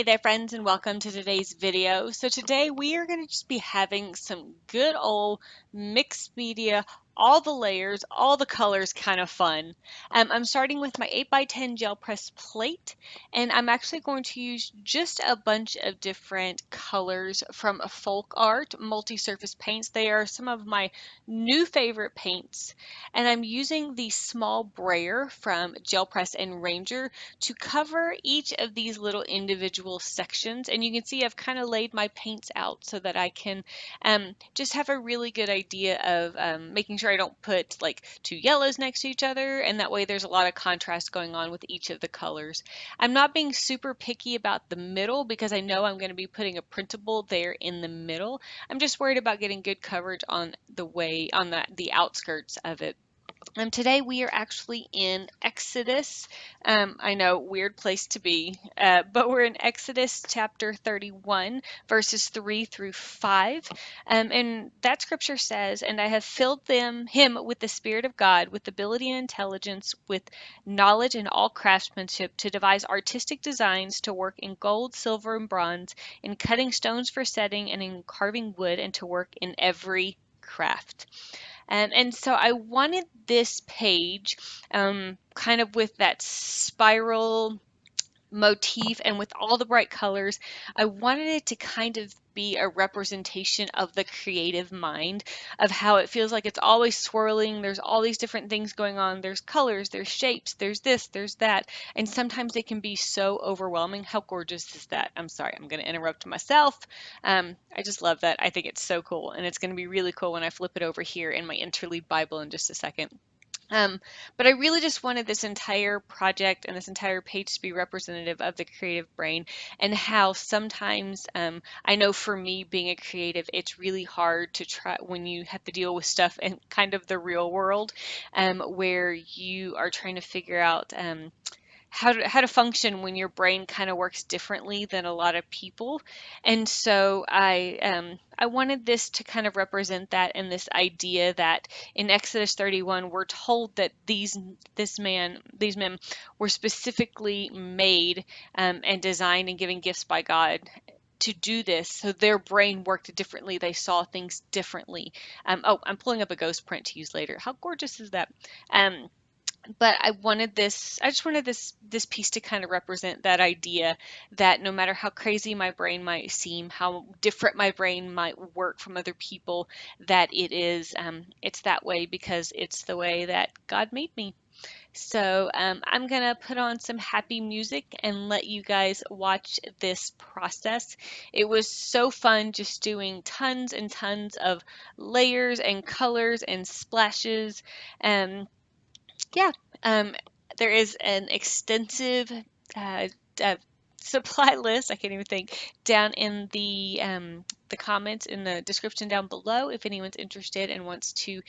Hey there friends and welcome to today's video. So today we are going to just be having some good old mixed media, all the layers, all the colors kind of fun. I'm starting with my 8x10 gel press plate, and I'm actually going to use just a bunch of different colors from folk art multi-surface paints. They are some of my new favorite paints, and I'm using the small brayer from Gel Press and Ranger to cover each of these little individual sections. And you can see I've kind of laid my paints out so that I can just have a really good idea of making sure I don't put like two yellows next to each other, and that way there's a lot of contrast going on with each of the colors. I'm not being super picky about the middle because I know I'm going to be putting a printable there in the middle. I'm just worried about getting good coverage on the outskirts of it. Today we are actually in Exodus. I know, weird place to be, but we're in Exodus chapter 31, verses 3 through 5. And that scripture says, "And I have filled him with the Spirit of God, with ability and intelligence, with knowledge and all craftsmanship, to devise artistic designs, to work in gold, silver, and bronze, in cutting stones for setting, and in carving wood, and to work in every craft." And so I wanted this page kind of with that spiral motif and with all the bright colors. I wanted it to kind of be a representation of the creative mind, of how it feels like it's always swirling. There's all these different things going on. There's colors, there's shapes, there's this, there's that. And sometimes they can be so overwhelming. How gorgeous is that? I'm sorry, I'm going to interrupt myself. I just love that. I think it's so cool. And it's going to be really cool when I flip it over here in my interleave Bible in just a second. But I really just wanted this entire project and this entire page to be representative of the creative brain, and how sometimes I know for me being a creative, it's really hard to try when you have to deal with stuff in kind of the real world, where you are trying to figure out how to function when your brain kind of works differently than a lot of people. And so I wanted this to kind of represent that, and this idea that in Exodus 31 we're told that these men were specifically made and designed and given gifts by God to do this, so their brain worked differently. They saw things differently. Oh, I'm pulling up a ghost print to use later. How gorgeous is that? But I just wanted this piece to kind of represent that idea that no matter how crazy my brain might seem, how different my brain might work from other people, that it's that way because it's the way that God made me. So I'm gonna put on some happy music and let you guys watch this process. It was so fun just doing tons and tons of layers and colors and splashes. Um, yeah, um, there is an extensive uh, uh, supply list. I can't even think, down in the comments in the description down below if anyone's interested and wants to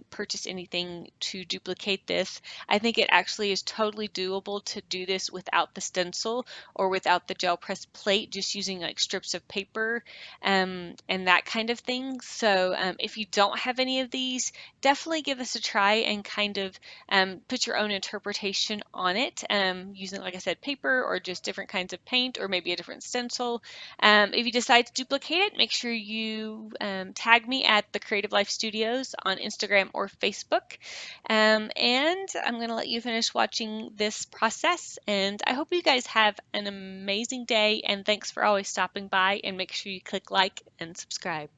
purchase anything to duplicate this. I think it actually is totally doable to do this without the stencil or without the gel press plate, just using like strips of paper and that kind of thing. So if you don't have any of these, definitely give this a try and kind of put your own interpretation on it, using, like I said, paper or just different kinds of paint or maybe a different stencil. If you decide to duplicate it, make sure you tag me at the Creative Life Studios on Instagram or Facebook. And I'm going to let you finish watching this process. And I hope you guys have an amazing day. And thanks for always stopping by. And make sure you click like and subscribe.